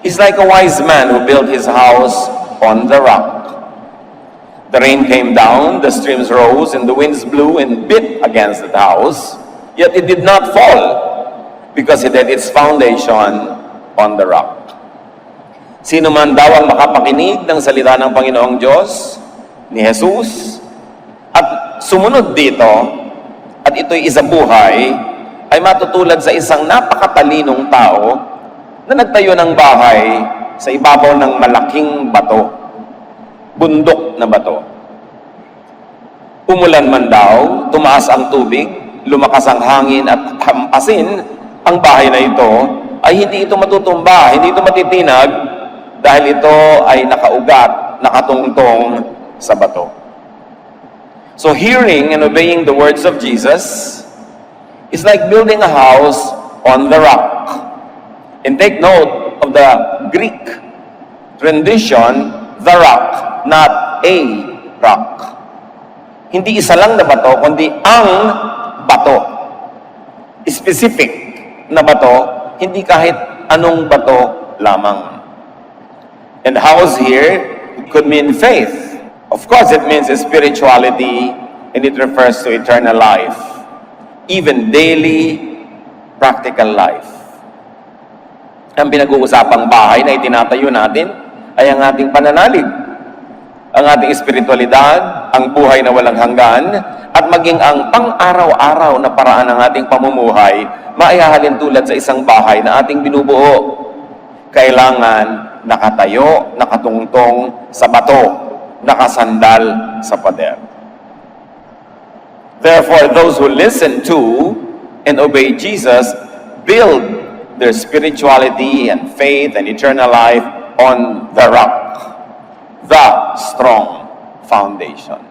is like a wise man who built his house on the rock. The rain came down, the streams rose, and the winds blew and beat against the house, yet it did not fall, because it had its foundation on the rock. Sino man daw ang makapakinig ng salita ng Panginoong Diyos, ni Jesus, at sumunod dito, at ito'y isabuhay, ay matutulad sa isang napakatalinong tao na nagtayo ng bahay sa ibabaw ng malaking bato, bundok na bato. Umulan man daw, tumaas ang tubig, lumakas ang hangin at hampasin ang bahay na ito, ay hindi ito matutumba, hindi ito matitinag, dahil ito ay nakaugat, nakatungtong sa bato. So hearing and obeying the words of Jesus is like building a house on the rock. And take note of the Greek rendition, the rock, not a rock. Hindi isa lang na bato, kundi ang bato. Specific na bato, hindi kahit anong bato lamang. And house here could mean faith. Of course, it means spirituality, and it refers to eternal life. Even daily, practical life. Ang pinag-uusapang bahay na itinatayo natin ay ang ating pananalig, ang ating espiritualidad, ang buhay na walang hanggan, at maging ang pang-araw-araw na paraan ng ating pamumuhay, maihahalin tulad sa isang bahay na ating binubuo. Kailangan nakatayo, nakatungtong sa bato, nakasandal sa pader. Therefore, those who listen to and obey Jesus build their spirituality and faith and eternal life on the rock, the strong foundation.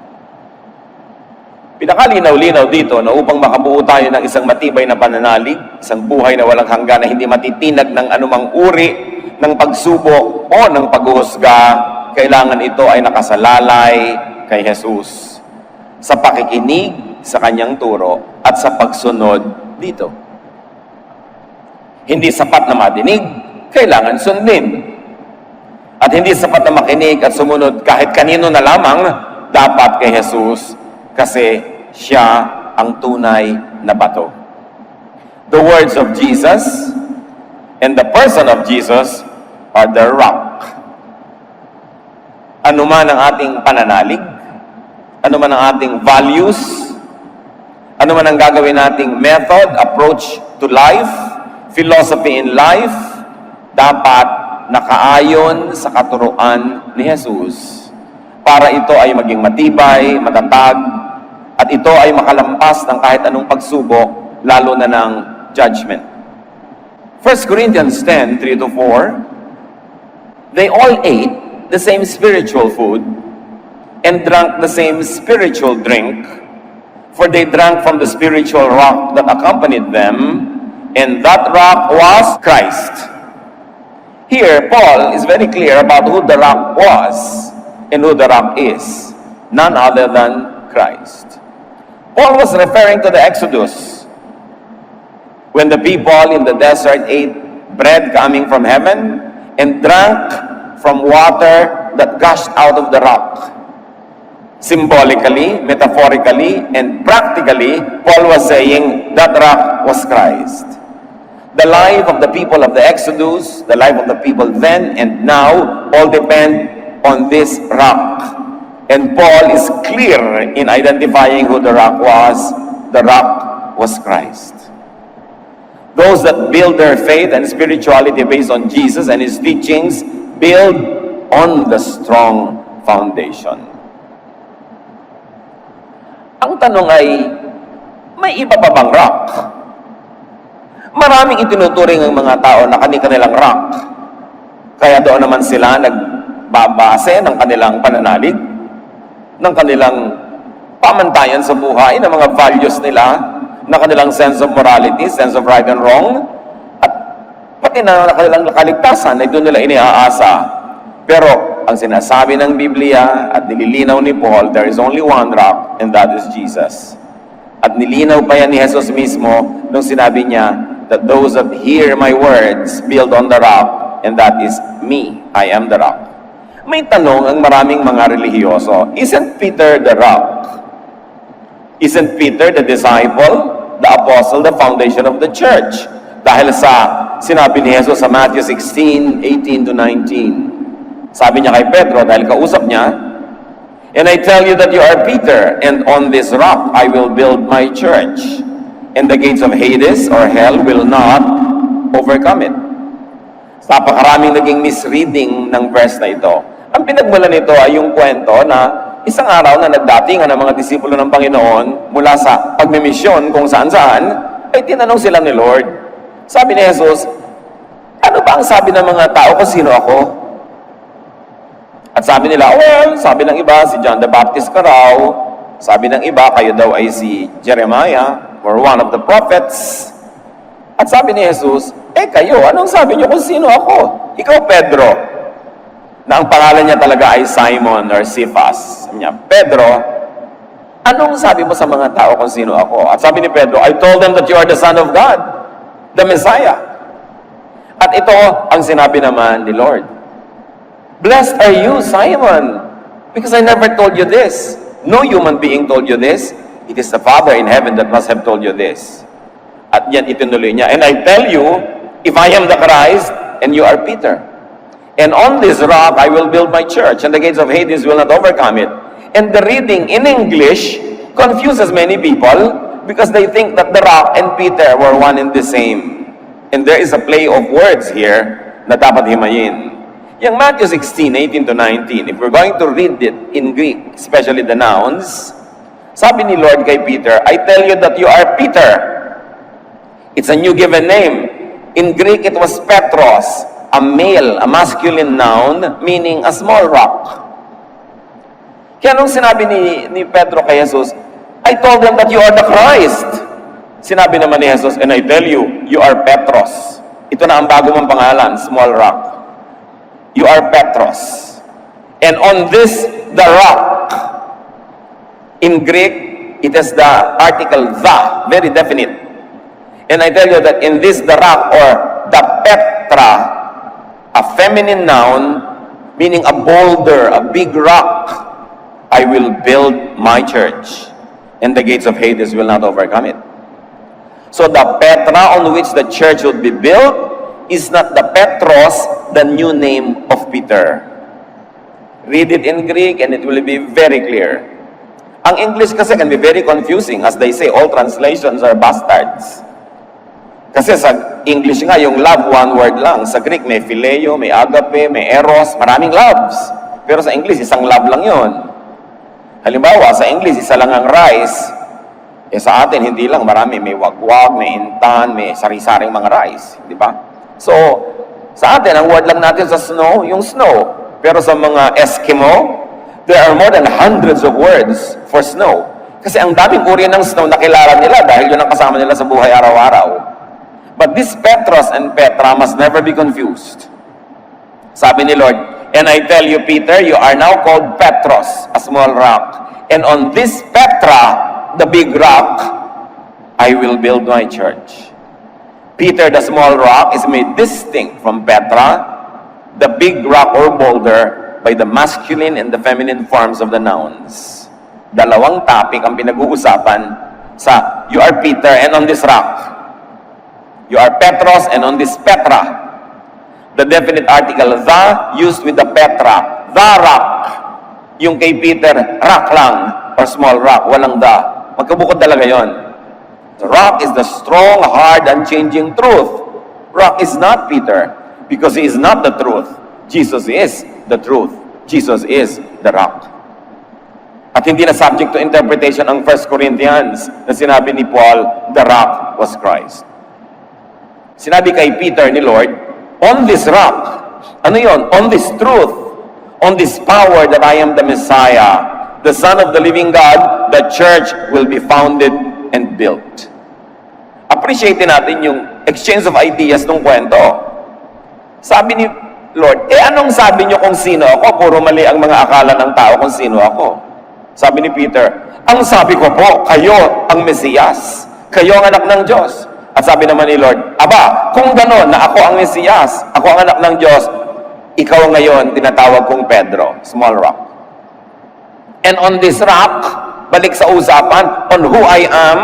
Pinakalinaw-linaw dito na upang makabuo tayo ng isang matibay na pananalig, isang buhay na walang hanggan na hindi matitinag ng anumang uri ng pagsubok o ng paghuhusga, kailangan ito ay nakasalalay kay Jesus sa pakikinig sa kanyang turo at sa pagsunod dito. Hindi sapat na madinig, kailangan sundin. At hindi sapat na makinig at sumunod kahit kanino na lamang, dapat kay Jesus kasi siya ang tunay na bato. The words of Jesus and the person of Jesus are the rock. Ano man ang ating pananalig, ano man ang ating values, ano man ang gagawin nating method, approach to life, philosophy in life, dapat nakaayon sa katuruan ni Jesus para ito ay maging matibay, matatag, at ito ay makalampas ng kahit anong pagsubok, lalo na ng judgment. 1 Corinthians 10, 3-4, they all ate the same spiritual food and drank the same spiritual drink, for they drank from the spiritual rock that accompanied them, and that rock was Christ. Here, Paul is very clear about who the rock was and who the rock is. None other than Christ. Paul was referring to the Exodus, when the people in the desert ate bread coming from heaven and drank from water that gushed out of the rock. Symbolically, metaphorically, and practically, Paul was saying that rock was Christ. The life of the people of the Exodus, the life of the people then and now, all depend on this rock. And Paul is clear in identifying who the rock was. The rock was Christ. Those that build their faith and spirituality based on Jesus and His teachings build on the strong foundation. Ang tanong ay, may iba pa bang rock? Maraming itinuturing ang mga tao na kanilang rock. Kaya doon naman sila nagbabase ng kanilang pananalig, ng kanilang pamantayan sa buhay, ng mga values nila, ng kanilang sense of morality, sense of right and wrong, at pati na kanilang kaligtasan ay doon nila iniaasa. Pero ang sinasabi ng Biblia at nililinaw ni Paul, there is only one rock, and that is Jesus. At nilinaw pa yan ni Jesus mismo nung sinabi niya that those that hear my words build on the rock and that is me. I am the rock. May tanong ang maraming mga relihiyoso, isn't Peter the rock? Isn't Peter the disciple, the apostle, the foundation of the church? Dahil sa sinabi ni Jesus sa Matthew 16:18-19. Sabi niya kay Pedro, dahil kausap niya, and I tell you that you are Peter, and on this rock I will build my church, and the gates of Hades or hell will not overcome it. Napakaraming naging misreading ng verse na ito. Ang pinagmula nito ay yung kwento na isang araw na nagdatingan ng mga disipulo ng Panginoon mula sa pagmimisyon kung saan-saan, ay tinanong sila ni Lord. Sabi ni Jesus, ano ba ang sabi ng mga tao kung sino ako? At sabi nila, well, sabi ng iba, si John the Baptist ka raw. Sabi ng iba, kayo daw ay si Jeremiah or one of the prophets. At sabi ni Jesus, kayo, anong sabi niyo kung sino ako? Ikaw, Pedro, na ang pangalan niya talaga ay Simon or Cephas. Sabi niya, Pedro, anong sabi mo sa mga tao kung sino ako? At sabi ni Pedro, I told them that you are the Son of God, the Messiah. At ito ang sinabi naman ni Lord. Blessed are you, Simon, because I never told you this. No human being told you this. It is the Father in heaven that must have told you this. At yan itinuloy niya. And I tell you, if I am the Christ, and you are Peter, and on this rock I will build my church, and the gates of Hades will not overcome it. And the reading in English confuses many people because they think that the rock and Peter were one and the same. And there is a play of words here na dapat himayin. Yung Matthew 16:18-19, if we're going to read it in Greek, especially the nouns, sabi ni Lord kay Peter, I tell you that you are Peter. It's a new given name. In Greek, it was Petros, a male, a masculine noun, meaning a small rock. Kaya nung sinabi ni Pedro kay Jesus, I told them that you are the Christ. Sinabi naman ni Jesus, and I tell you, you are Petros. Ito na ang bago mong pangalan, small rock. You are Petros. And on this, the rock. In Greek, it is the article the, very definite. And I tell you that in this, the rock, or the Petra, a feminine noun, meaning a boulder, a big rock, I will build my church, and the gates of Hades will not overcome it. So the Petra on which the church would be built is not the Petros, the new name of Peter. Read it in Greek and it will be very clear. Ang English kasi can be very confusing. As they say, all translations are bastards. Kasi sa English nga, yung love, one word lang. Sa Greek, may phileo, may agape, may eros, maraming loves. Pero sa English, isang love lang yon. Halimbawa, sa English, isa lang ang rice. Sa atin, hindi lang. Marami. May wagwag, may intan, may sari-saring mga rice. Di ba? So, sa atin, ang word lang natin sa snow, yung snow. Pero sa mga Eskimo, there are more than hundreds of words for snow. Kasi ang daming uri ng snow na kilala nila dahil yun ang kasama nila sa buhay araw-araw. But this Petros and Petra must never be confused. Sabi ni Lord, and I tell you, Peter, you are now called Petros, a small rock. And on this Petra, the big rock, I will build my church. Peter, the small rock, is made distinct from Petra, the big rock or boulder, by the masculine and the feminine forms of the nouns. Dalawang topic ang pinag-uusapan sa you are Peter and on this rock. You are Petros and on this Petra. The definite article, the, used with the Petra. The rock. Yung kay Peter, rock lang or small rock, walang the. Magkabukod talaga yon. The rock is the strong, hard, unchanging truth. Rock is not Peter because he is not the truth. Jesus is the truth. Jesus is the rock. At hindi na subject to interpretation ang 1 Corinthians na sinabi ni Paul, the rock was Christ. Sinabi kay Peter ni Lord, on this rock, ano yon? On this truth, on this power that I am the Messiah, the Son of the living God, the church will be founded and built. Appreciate natin yung exchange of ideas ng kwento. Sabi ni Lord, anong sabi niyo kung sino ako? Puro mali ang mga akala ng tao kung sino ako. Sabi ni Peter, ang sabi ko po, kayo ang Mesiyas. Kayo ang anak ng Diyos. At sabi naman ni Lord, aba, Aba, kung gano'n na ako ang Mesiyas, ako ang anak ng Diyos, ikaw ngayon tinatawag kong Pedro, small rock. And on this rock, balik sa usapan, on who I am,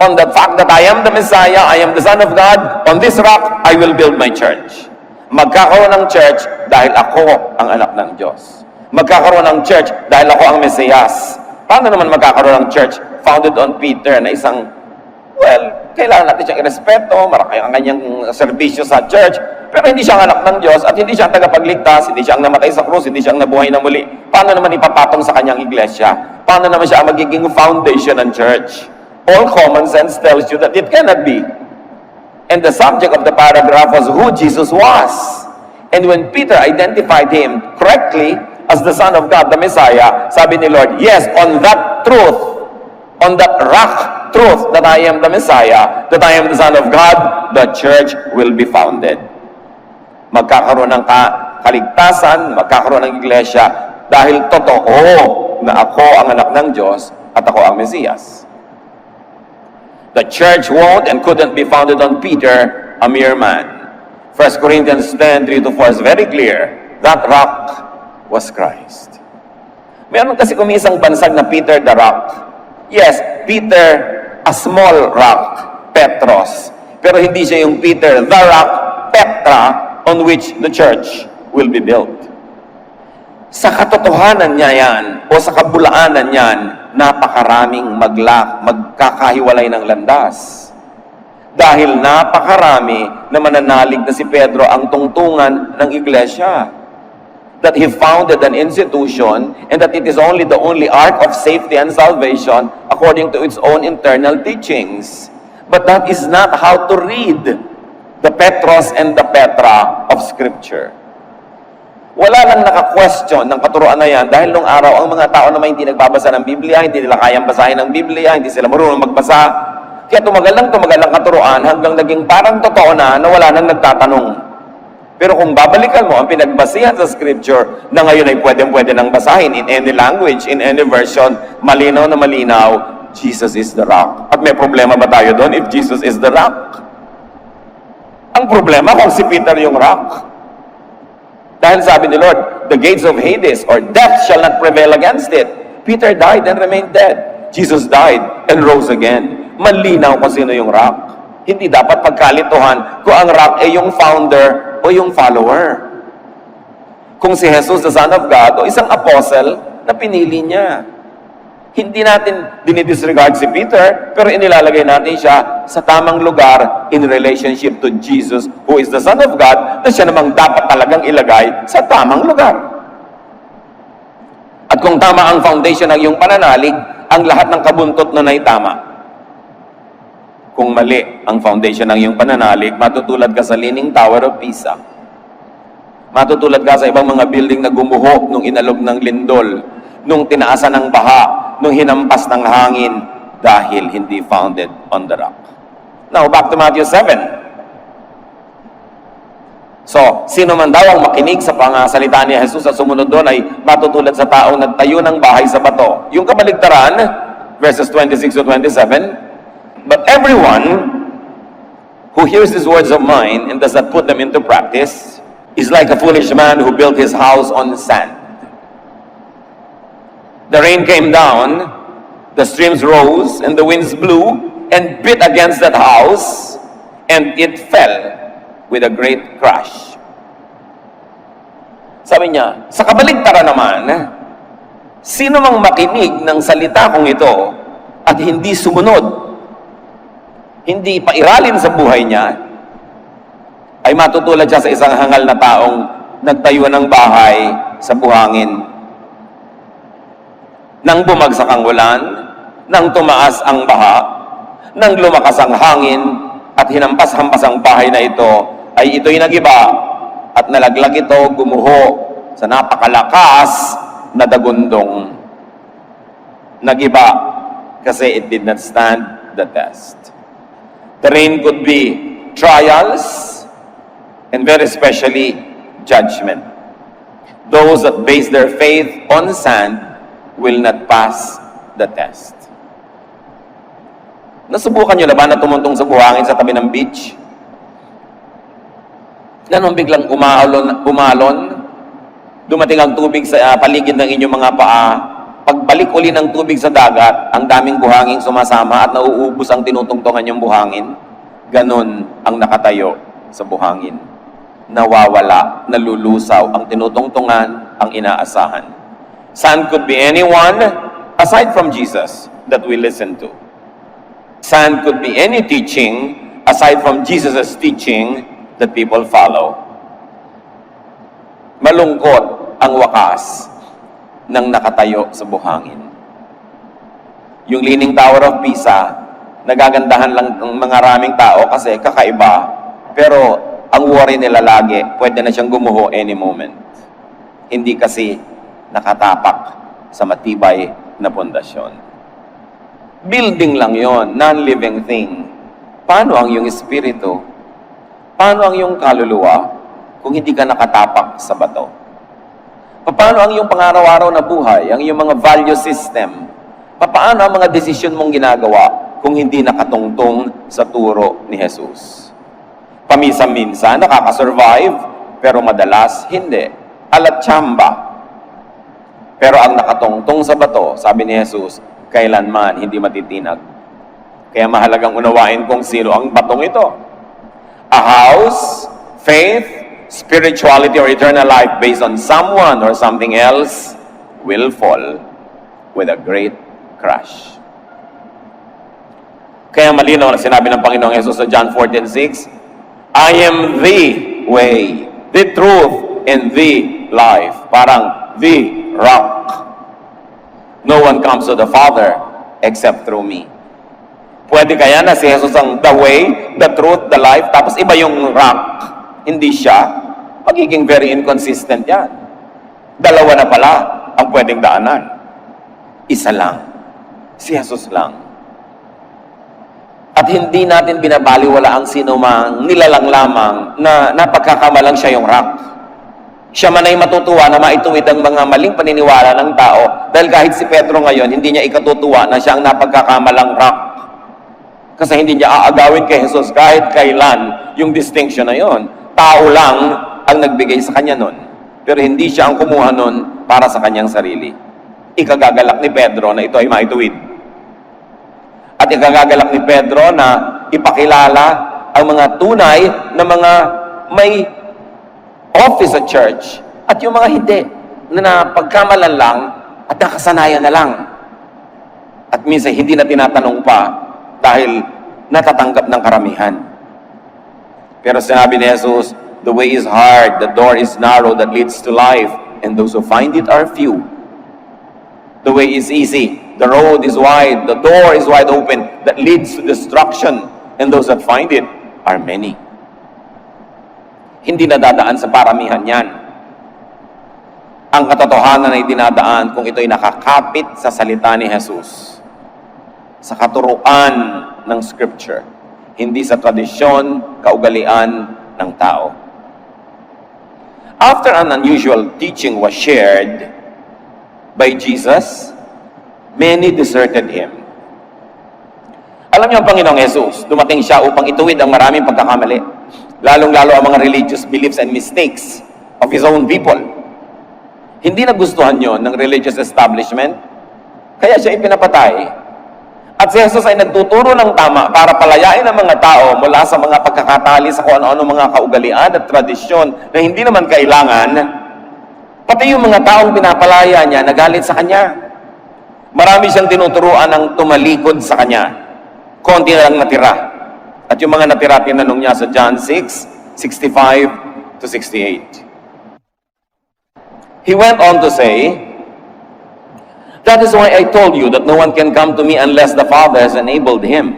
on the fact that I am the Messiah, I am the Son of God, on this rock, I will build my church. Magkakaroon ng church dahil ako ang anak ng Diyos. Magkakaroon ng church dahil ako ang Mesiyas. Paano naman magkakaroon ng church founded on Peter na isang, kailangan natin siyang irespeto, marami ang kanyang serbisyo sa church, pero hindi siya ang anak ng Diyos at hindi siya ang tagapagligtas, hindi siya ang namatay sa krus, hindi siya ang nabuhay na muli. Paano naman ipapatong sa kanyang iglesia? Paano naman siya ang magiging foundation ng church? All common sense tells you that it cannot be. And the subject of the paragraph was who Jesus was. And when Peter identified him correctly as the Son of God, the Messiah, sabi ni Lord, yes, on that truth, on that rock truth that I am the Messiah, that I am the Son of God, the church will be founded. Magkakaroon ng kaligtasan, magkakaroon ng iglesia, dahil totoo na ako ang anak ng Diyos at ako ang Mesiyas. The church won't and couldn't be founded on Peter, a mere man. 1 Corinthians 10:3-4 is very clear. That rock was Christ. Meron kasi kumisang bansag na Peter the rock. Yes, Peter, a small rock, Petros. Pero hindi siya yung Peter the rock, Petra, on which the church will be built. Sa katotohanan niya yan, o sa kabulaanan niyan, napakaraming magkakahiwalay ng landas. Dahil napakarami na mananalig na si Pedro ang tungtungan ng iglesia. That he founded an institution and that it is the only ark of safety and salvation according to its own internal teachings. But that is not how to read the Petros and the Petra of Scripture. Wala lang naka-question ng katuruan na yan dahil nung araw ang mga tao naman hindi nagbabasa ng Biblia, hindi nila kayang basahin ng Biblia, hindi sila marunong magbasa. Kaya tumagal ang katuruan hanggang naging parang totoo na wala nang nagtatanong. Pero kung babalikan mo ang pinagbasihan sa Scripture na ngayon ay pwede nang basahin in any language, in any version, malinaw na malinaw, Jesus is the rock. At may problema ba tayo doon if Jesus is the rock? Ang problema kung si Peter yung rock. Dahil sabi ni Lord, the gates of Hades or death shall not prevail against it. Peter died and remained dead. Jesus died and rose again. Malinaw kung sino yung rock. Hindi dapat pagkalituhan kung ang rock ay yung founder o yung follower. Kung si Jesus, the Son of God, o isang apostle na pinili niya. Hindi natin dinidisregard si Peter, pero inilalagay natin siya sa tamang lugar in relationship to Jesus, who is the Son of God, na siya namang dapat talagang ilagay sa tamang lugar. At kung tama ang foundation ng iyong pananalig, ang lahat ng kabuntot na ay tama. Kung mali ang foundation ng iyong pananalig, matutulad ka sa Leaning Tower of Pisa. Matutulad ka sa ibang mga building na gumuho nung inalog ng lindol, nung tinaasan ng baha, nung hinampas ng hangin dahil hindi founded on the rock. Now, back to Matthew 7. So, sino man daw ang makinig sa pangasalita ni Jesus at sumunod doon ay matutulad sa taong nagtayo ng bahay sa bato. Yung kabaligtaran, verses 26-27, but everyone who hears these words of mine and does not put them into practice is like a foolish man who built his house on sand. The rain came down, the streams rose, and the winds blew and beat against that house, and it fell with a great crash. Sabi niya, sa kabaligtaran naman, sino mang makinig ng salita kong ito at hindi sumunod, hindi pairalin sa buhay niya, ay matutulad siya sa isang hangal na taong nagtayo ng bahay sa buhangin. Nang bumagsak ang ulan, nang tumaas ang baha, nang lumakas ang hangin, at hinampas-hampas ang bahay na ito, ay ito'y nagiba, at nalaglag ito gumuho sa napakalakas na dagundong. Nagiba, kasi it did not stand the test. The rain could be trials, and very especially, judgment. Those that base their faith on sand will not pass the test. Nasubukan nyo na ba na tumuntong sa buhangin sa tabi ng beach? Ganon biglang umalon, dumating ang tubig sa paligid ng inyong mga paa. Pagbalik uli ng tubig sa dagat, ang daming buhangin sumasama at nauubos ang tinutungtungan yung buhangin. Ganon ang nakatayo sa buhangin. Nawawala, nalulusaw ang tinutungtungan, ang inaasahan. Sand could be anyone aside from Jesus that we listen to. Sand could be any teaching aside from Jesus' teaching that people follow. Malungkot ang wakas ng nakatayo sa buhangin. Yung Leaning Tower of Pisa, nagagandahan lang ng mga raming tao kasi kakaiba, pero ang worry nila lagi, pwede na siyang gumuho any moment. Hindi kasi nakatapak sa matibay na pundasyon. Building lang yon, non-living thing. Paano ang iyong espiritu? Paano ang iyong kaluluwa kung hindi ka nakatapak sa bato? Paano ang iyong pangaraw-araw na buhay, ang iyong mga value system? Paano ang mga desisyon mong ginagawa kung hindi nakatungtong sa turo ni Jesus? Paminsan-minsan, nakakasurvive, pero madalas, hindi. Alat tsamba. Pero ang nakatungtong sa bato, sabi ni Jesus, kailanman hindi matitinag. Kaya mahalagang unawain kung sino ang batong ito. A house, faith, spirituality, or eternal life based on someone or something else will fall with a great crash. Kaya malinaw na sinabi ng Panginoong Yesus sa John 14:6, I am the way, the truth, and the life. Parang the rock. No one comes to the Father except through me. Pwede kaya na si Jesus ang the way, the truth, the life, tapos iba yung rock. Hindi siya. Magiging very inconsistent yan. Dalawa na pala ang pwedeng daanan. Isa lang. Si Jesus lang. At hindi natin binabaliwala ang sino mang nilalang lamang na napagkakamalang siya yung rock. Siya man ay matutuwa na maituwid ang mga maling paniniwala ng tao dahil kahit si Pedro ngayon, hindi niya ikatutuwa na siya ang napagkakamalang rock. Kasi hindi niya aagawin kay Jesus kahit kailan yung distinction na yon. Tao lang ang nagbigay sa kanya nun. Pero hindi siya ang kumuha nun para sa kanyang sarili. Ikagagalak ni Pedro na ito ay maituwid. At ikagagalak ni Pedro na ipakilala ang mga tunay na mga may office sa church at yung mga hindi na napagkamalan lang at nakasanayan na lang. At minsan hindi na tinatanong pa dahil natatanggap ng karamihan. Pero sinabi ni Jesus, the way is hard, the door is narrow that leads to life, and those who find it are few. The way is easy, the road is wide, the door is wide open that leads to destruction, and those that find it are many. Hindi nadadaan sa paramihan yan. Ang katotohanan ay dinadaan kung ito'y nakakapit sa salita ni Jesus, sa katuruan ng Scripture, hindi sa tradisyon, kaugalian ng tao. After an unusual teaching was shared by Jesus, many deserted Him. Alam niyo ang Panginoong Jesus, dumating siya upang ituwid ang maraming pagkakamali, lalong-lalo ang mga religious beliefs and mistakes of His own people. Hindi nagustuhan yon ng religious establishment, kaya siya ipinapatay. At si Jesus ay nagtuturo ng tama para palayain ang mga tao mula sa mga pagkakatali sa kung ano-ano mga kaugalian at tradisyon na hindi naman kailangan. Pati yung mga taong pinapalaya niya, nagalit sa kanya. Marami siyang tinuturuan ng tumalikod sa kanya. Konti na lang natira. At yung mga natira, tinanong niya sa John 6:65 to 68. He went on to say, that is why I told you that no one can come to me unless the Father has enabled him.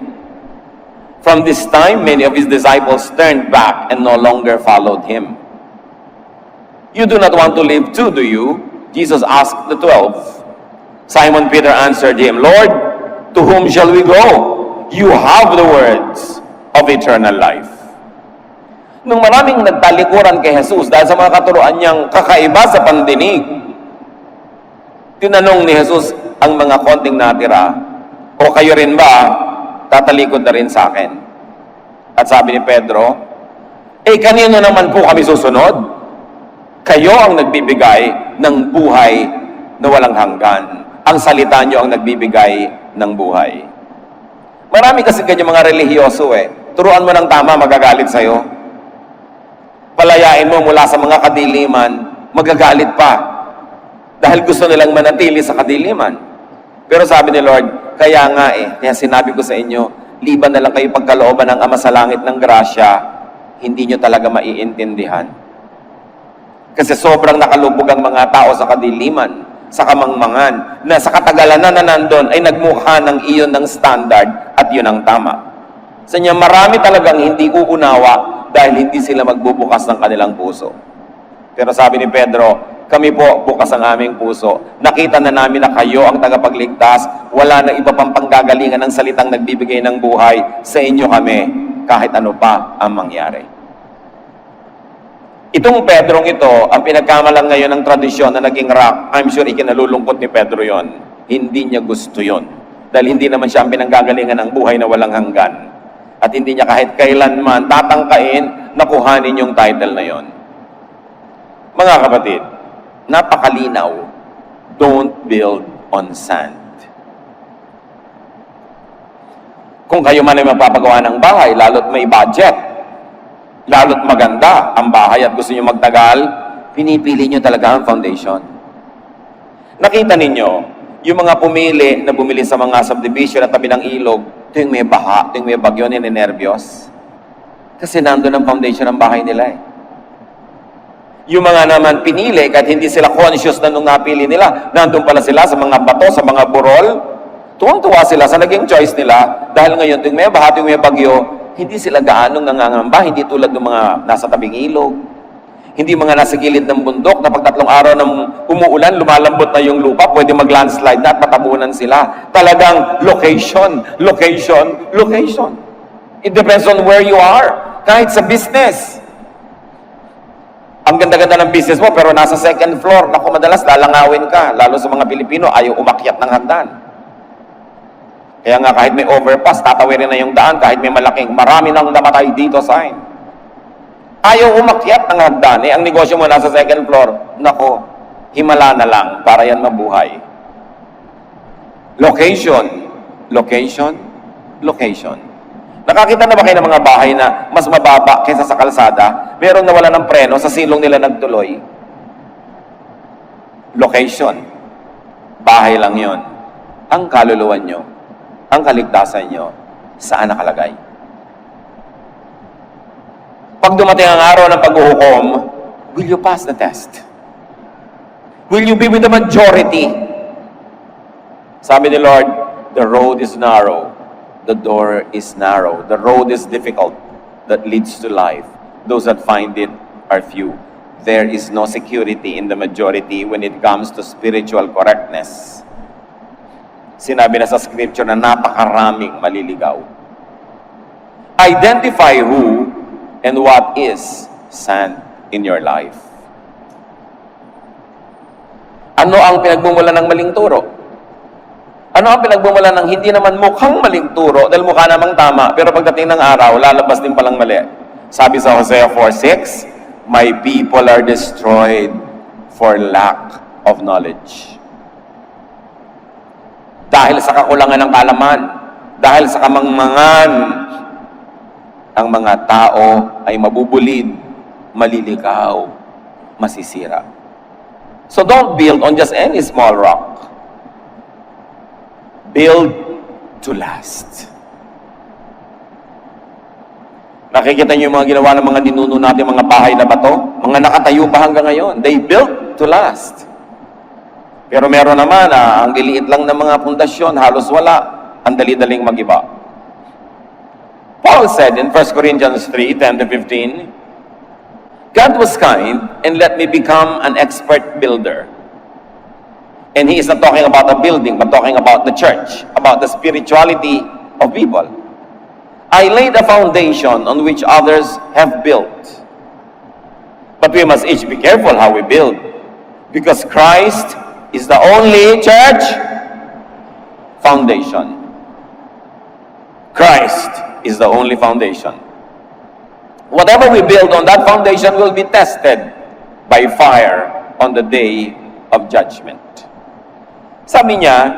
From this time, many of his disciples turned back and no longer followed him. You do not want to live too, do you? Jesus asked the 12. Simon Peter answered him, Lord, to whom shall we go? You have the words of eternal life. Nung maraming nagtalikuran kay Jesus dahil sa mga katuruan niyang kakaiba sa pandinig, tinanong ni Jesus ang mga konting natira, o kayo rin ba, tatalikod na rin sa akin? At sabi ni Pedro, Eh, kanino naman po kami susunod? Kayo ang nagbibigay ng buhay na walang hanggan. Ang salita nyo ang nagbibigay ng buhay. Marami kasi ganyan mga relihiyoso Turuan mo ng tama, magagalit sa'yo. Palayain mo mula sa mga kadiliman, magagalit pa. Dahil gusto nilang manatili sa kadiliman. Pero sabi ni Lord, kaya nga kaya sinabi ko sa inyo, liban na lang kayo pagkalooban ng Ama sa Langit ng grasya, hindi nyo talaga maiintindihan. Kasi sobrang nakalubog ang mga tao sa kadiliman, sa kamangmangan, na sa katagalan na nandun ay nagmukha ng iyon ng standard at yun ang tama. Sa inyo, marami talagang hindi uunawa dahil hindi sila magbubukas ng kanilang puso. Pero sabi ni Pedro, kami po, bukas ang aming puso. Nakita na namin na kayo ang tagapagligtas. Wala na iba pang panggagalingan ng salitang nagbibigay ng buhay. Sa inyo kami, kahit ano pa ang mangyari. Itong Pedrong ito, ang pinagkamalang ngayon ng tradisyon na naging rock, I'm sure ikinalulungkot ni Pedro yon. Hindi niya gusto yon. Dahil hindi naman siya ang pinanggagalingan ng buhay na walang hanggan. At hindi niya kahit kailanman tatangkain na kuhanin yung title na yon. Mga kapatid, napakalinaw, don't build on sand. Kung kayo man ay magpapagawa ng bahay, lalo't may budget, lalo't maganda ang bahay at gusto nyo magtagal, pinipili nyo talaga ang foundation. Nakita ninyo, yung mga pumili na bumili sa mga subdivision at tabi ng ilog, ito yung may baha, ito yung may bagyo, ninenervyos. Kasi nandun ang foundation ng bahay nila Yung mga naman pinili, kahit hindi sila conscious na nung napili nila, nandun pala sila sa mga bato, sa mga burol, tuwang-tuwa sila sa naging choice nila, dahil ngayon, tuwing may baha, tuwing may bagyo, hindi sila gaanong nangangamba, hindi tulad ng mga nasa tabing ilog, hindi mga nasa gilid ng bundok, na pag 3 araw ng umuulan, lumalambot na yung lupa, pwede mag-landslide na at matabunan sila. Talagang location, location, location. It depends on where you are. Kahit sa business. Ang ganda-ganda ng business mo, pero nasa 2nd floor, naku, madalas lalangawin ka. Lalo sa mga Pilipino, ayaw umakyat ng hagdan. Kaya nga, kahit may overpass, tatawirin na yung daan, kahit may malaking, marami nang namatay dito sign. Ayaw umakyat ng hagdan. Ang negosyo mo nasa 2nd floor, naku, himala na lang para yan mabuhay. Location, location, location. Nakakita na ba kayo ng mga bahay na mas mababa kaysa sa kalsada? Meron nawala ng preno, sa silong nila nagtuloy. Location. Bahay lang yon. Ang kaluluwa nyo, ang kaligtasan nyo, saan nakalagay? Pag dumating ang araw ng paghuhukom, will you pass the test? Will you be with the majority? Sabi ni Lord, the road is narrow. The door is narrow. The road is difficult that leads to life. Those that find it are few. There is no security in the majority when it comes to spiritual correctness. Sinabi na sa scripture na napakaraming maliligaw. Identify who and what is sand in your life. Ano ang pinagmumula ng maling turo? Ano ang pinagmumula ng hindi naman mukhang maling turo dahil mukha namang tama, pero pagdating ng araw, lalabas din palang mali. Sabi sa Hosea 4:6, my people are destroyed for lack of knowledge. Dahil sa kakulangan ng kaalaman, dahil sa kamangmangan, ang mga tao ay mabubulid, maliligaw, masisira. So don't build on just any small rock. Build to last. Nakikita niyo yung mga ginawa ng mga ninuno natin, mga bahay na bato? Mga nakatayo pa hanggang ngayon. They built to last. Pero meron naman, ang liliit lang ng mga pundasyon, halos wala. Ang dali-daling mag-iba. Paul said in 1 Corinthians 3:10-15, God was kind and let me become an expert builder. And he is not talking about a building, but talking about the church, about the spirituality of people. I laid a foundation on which others have built. But we must each be careful how we build. Because Christ is the only church foundation. Christ is the only foundation. Whatever we build on that foundation will be tested by fire on the day of judgment. Sabi niya,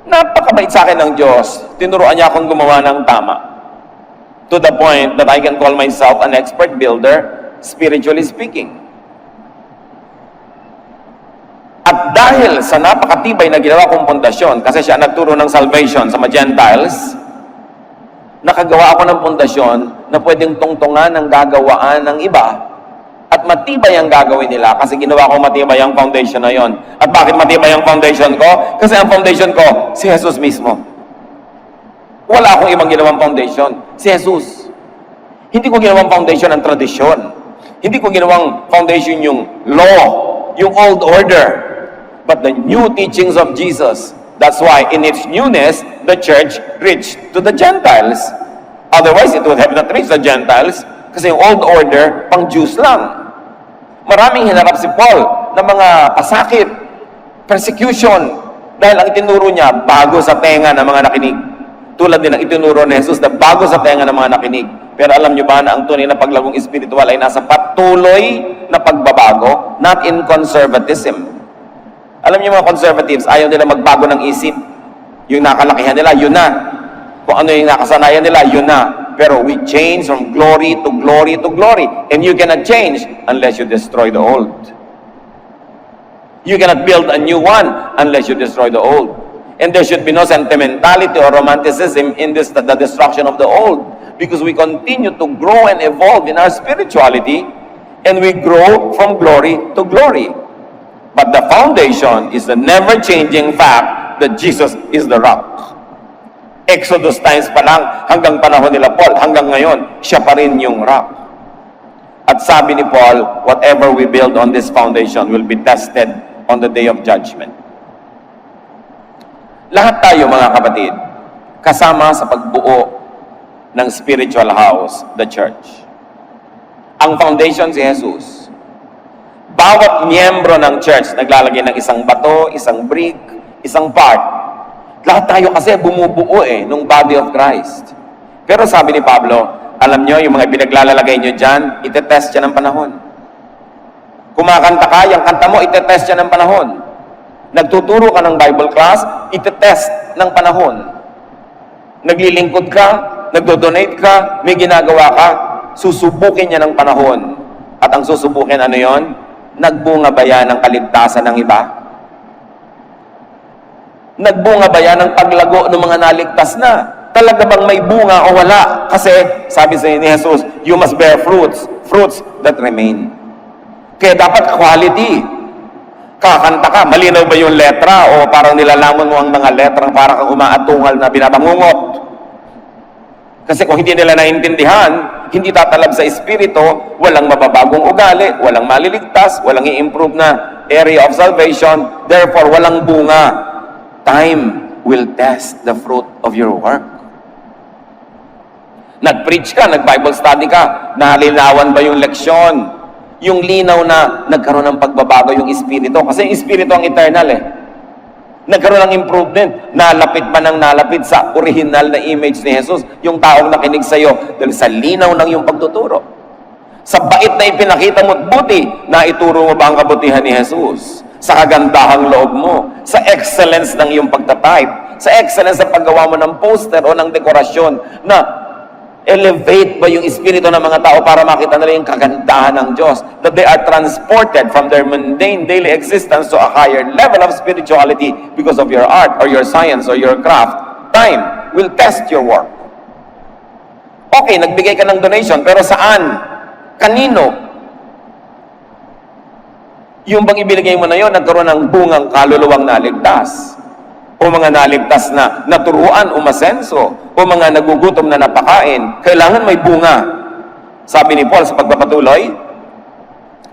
napakabait sa akin ng Diyos. Tinuruan niya akong gumawa ng tama. To the point that I can call myself an expert builder, spiritually speaking. At dahil sa napakatibay na ginawa kong pundasyon, kasi siya nagturo ng salvation sa mga Gentiles, nakagawa ako ng pundasyon na pwedeng tungtungan ng gagawaan ng iba at matibay ang gagawin nila kasi ginawa ko matibay ang foundation na yon. At bakit matibay ang foundation ko? Kasi ang foundation ko, si Jesus mismo. Wala akong ibang ginawang foundation. Si Jesus. Hindi ko ginawang foundation ang tradisyon. Hindi ko ginawang foundation yung law, yung old order, but the new teachings of Jesus. That's why in its newness, the church reached to the Gentiles. Otherwise, it would have not reached the Gentiles kasi yung old order, pang Jews lang. Maraming hinarap si Paul ng mga pasakit, persecution, dahil ang itinuro niya, bago sa tenga ng mga nakinig. Tulad din ang itinuro ni Jesus na bago sa tenga ng mga nakinig. Pero alam niyo ba na ang tunay na paglagong espiritual ay nasa patuloy na pagbabago, not in conservatism. Alam niyo mga conservatives, ayaw nila magbago ng isip. Yung nakalakihan nila, yun na. Kung ano yung nakasanayan nila, yun na. Pero we change from glory to glory to glory. And you cannot change unless you destroy the old. You cannot build a new one unless you destroy the old. And there should be no sentimentality or romanticism in the destruction of the old. Because we continue to grow and evolve in our spirituality. And we grow from glory to glory. But the foundation is the never-changing fact that Jesus is the rock. Exodus times pa lang, hanggang panahon nila Paul, hanggang ngayon, siya pa rin yung rock. At sabi ni Paul, whatever we build on this foundation will be tested on the day of judgment. Lahat tayo mga kapatid, kasama sa pagbuo ng spiritual house, the church. Ang foundation si Jesus. Bawat miyembro ng church naglalagay ng isang bato, isang brick, isang part. Lahat tayo kasi bumubuo nung body of Christ. Pero sabi ni Pablo, alam nyo, yung mga pinaglalagay nyo dyan, itetest siya ng panahon. Kumakanta ka, yung kanta mo, itetest siya ng panahon. Nagtuturo ka ng Bible class, itetest ng panahon. Naglilingkod ka, nagdodonate ka, may ginagawa ka, susubukin niya ng panahon. At ang susubukin ano yon? Nagbunga ba yan ng kaligtasan ng iba? Nagbunga ba yan ng paglago ng mga naligtas na? Talaga bang may bunga o wala? Kasi, sabi sa ni Jesus, you must bear fruits, fruits that remain. Kaya dapat quality. Kakanta ka, malinaw ba yung letra o parang nilalamon mo ang mga letrang para kang umaatungal na binabangungot? Kasi kung hindi nila naintindihan, hindi tatalab sa espiritu, walang mababagong ugali, walang maliligtas, walang i-improve na area of salvation, therefore walang bunga. Time will test the fruit of your work. Nag-preach ka, nag-Bible study ka, nalinawan ba yung leksyon? Yung linaw na nagkaroon ng pagbabago yung espiritu. Kasi yung espiritu ang eternal Nagkaroon ng improvement. Nalapit pa ng nalapit sa original na image ni Jesus. Yung taong nakinig sa iyo dahil sa linaw ng iyong pagtuturo. Sa bait na ipinakita mo at buti, na ituro mo ba ang kabutihan ni Jesus? Sa kagandahang loob mo, sa excellence ng iyong pagtatype, sa excellence ng paggawa mo ng poster o ng dekorasyon, na elevate ba yung espiritu ng mga tao para makita nila yung kagandahan ng Diyos? That they are transported from their mundane daily existence to a higher level of spirituality because of your art or your science or your craft. Time will test your work. Okay, nagbigay ka ng donation, pero saan? Kanino? Yung bang ibinigay mo na yon, nagkaroon ng bungang kaluluwang naligtas? O mga naligtas na naturuan, umasenso, o mga nagugutom na napakain, kailangan may bunga. Sabi ni Paul sa pagpapatuloy,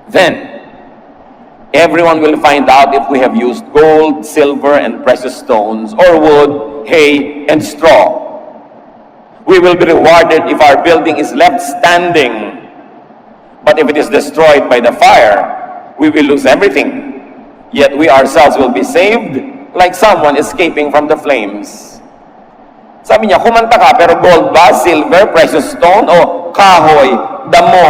then, everyone will find out if we have used gold, silver, and precious stones, or wood, hay, and straw. We will be rewarded if our building is left standing. But if it is destroyed by the fire, we will lose everything. Yet we ourselves will be saved, like someone escaping from the flames. Sabi niya, kumanta ka, pero gold ba, silver, precious stone, o kahoy, damo.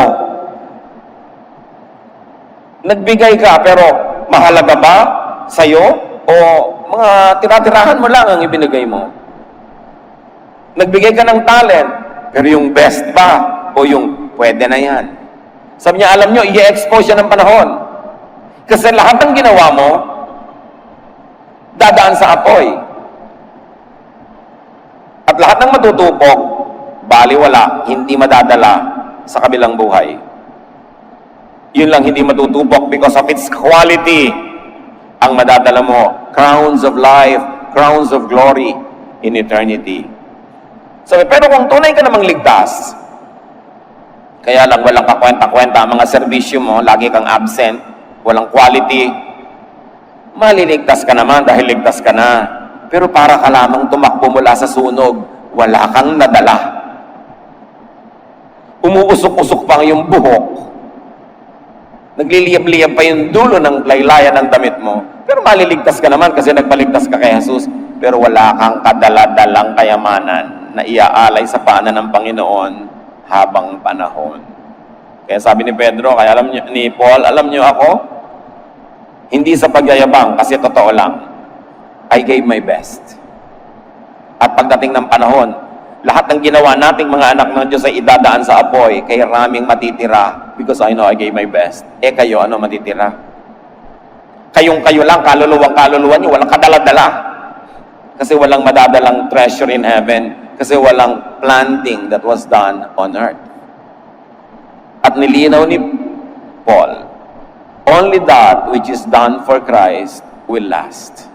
Nagbigay ka, pero mahalaga ba sa'yo? O mga tira-tirahan mo lang ang ibinigay mo? Nagbigay ka ng talent, pero yung best ba? O yung pwede na yan? Sabi niya, alam nyo, i-expose siya ng panahon. Kasi lahat ng ginawa mo, dadaan sa apoy. At lahat ng matutupok, baliwala, hindi madadala sa kabilang buhay. Yun lang hindi matutupok because of its quality. Ang madadala mo, crowns of life, crowns of glory in eternity. Sabi, pero kung tunay ka namang ligtas, kaya lang walang kakwenta-kwenta, ang mga serbisyo mo, lagi kang absent, walang quality, maliligtas ka naman dahil ligtas ka na. Pero para ka lamang tumakbo mula sa sunog, wala kang nadala. Umuusok-usok pa yung buhok. Nagliliyab-liyab pa yung dulo ng laylayan ng damit mo. Pero maliligtas ka naman kasi nagpaligtas ka kay Jesus. Pero wala kang kadala-dalang kayamanan na iaalay sa paanan ng Panginoon habang panahon. Kaya sabi ni Pedro, kaya alam niyo, ni Paul, alam niyo ako, hindi sa pagyayabang, kasi totoo lang, I gave my best. At pagdating ng panahon, lahat ng ginawa nating mga anak ng Diyos ay idadaan sa apoy, kay raming matitira, because I know I gave my best. Eh kayo, ano matitira? Kayong-kayo lang, kaluluwa niyo, walang kadala-dala. Kasi walang madadalang treasure in heaven. Kasi walang planting that was done on earth. At nilinaw ni Paul, only that which is done for Christ will last.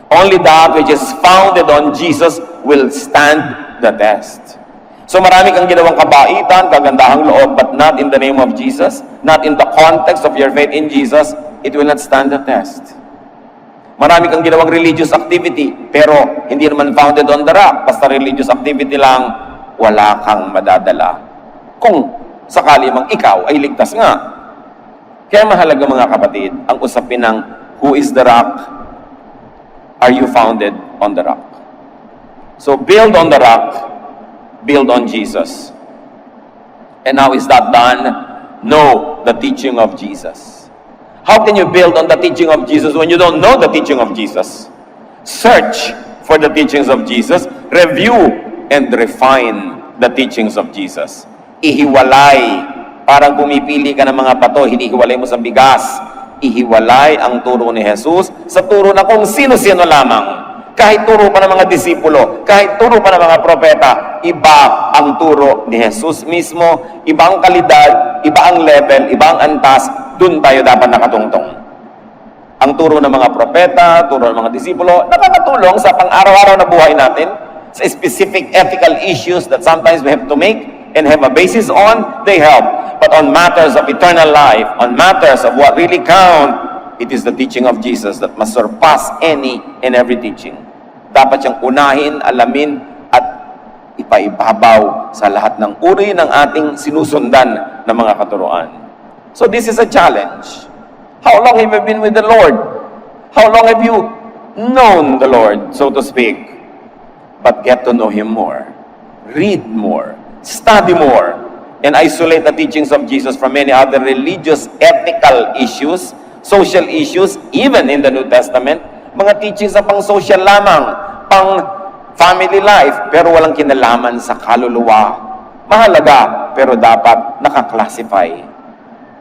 Only that which is founded on Jesus will stand the test. So marami kang ginawang kabaitan, kagandahang loob, but not in the name of Jesus, not in the context of your faith in Jesus, it will not stand the test. Marami kang ginawang religious activity, pero hindi naman founded on the rock. Basta religious activity lang, wala kang madadala. Kung sakali mang ikaw ay ligtas nga. Kaya mahalaga mga kapatid, ang usapin ng who is the rock, are you founded on the rock? So build on the rock, build on Jesus. And how is that done? Know the teaching of Jesus. How can you build on the teaching of Jesus when you don't know the teaching of Jesus? Search for the teachings of Jesus, review and refine the teachings of Jesus. Ihiwalay, parang pumipili ka ng mga bato, hinihiwalay mo sa bigas. Ihiwalay ang turo ni Jesus sa turo na kung sino-sino lamang. Kahit turo pa ng mga disipulo, kahit turo pa ng mga propeta, iba ang turo ni Jesus mismo, iba ang kalidad, iba ang level, iba ang antas, dun tayo dapat nakatungtong. Ang turo ng mga propeta, turo ng mga disipulo, nakakatulong sa pang-araw-araw na buhay natin, sa specific ethical issues that sometimes we have to make and have a basis on, they help. But on matters of eternal life, on matters of what really count, it is the teaching of Jesus that must surpass any and every teaching. Dapat siyang unahin, alamin, at ipaibabaw sa lahat ng uri ng ating sinusundan na mga katuruan. So this is a challenge. How long have you been with the Lord? How long have you known the Lord, so to speak? But get to know Him more. Read more. Study more. And isolate the teachings of Jesus from many other religious, ethical issues, social issues, even in the New Testament. Mga teachings na pang-social lamang, pang-family life, pero walang kinalaman sa kaluluwa. Mahalaga, pero dapat naka-classify.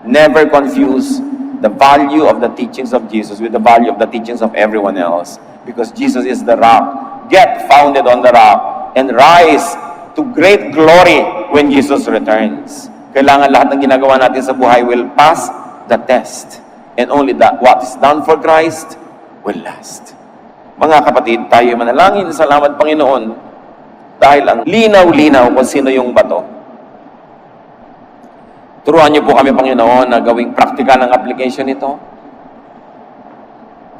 Never confuse the value of the teachings of Jesus with the value of the teachings of everyone else. Because Jesus is the rock. Get founded on the rock and rise to great glory when Jesus returns. Kailangan lahat ng ginagawa natin sa buhay will pass the test. And only that what is done for Christ will last. Mga kapatid, tayo manalangin. Salamat Panginoon dahil ang linaw-linaw kung sino yung bato. Turuan niyo po kami Panginoon na gawing praktikal ang application nito.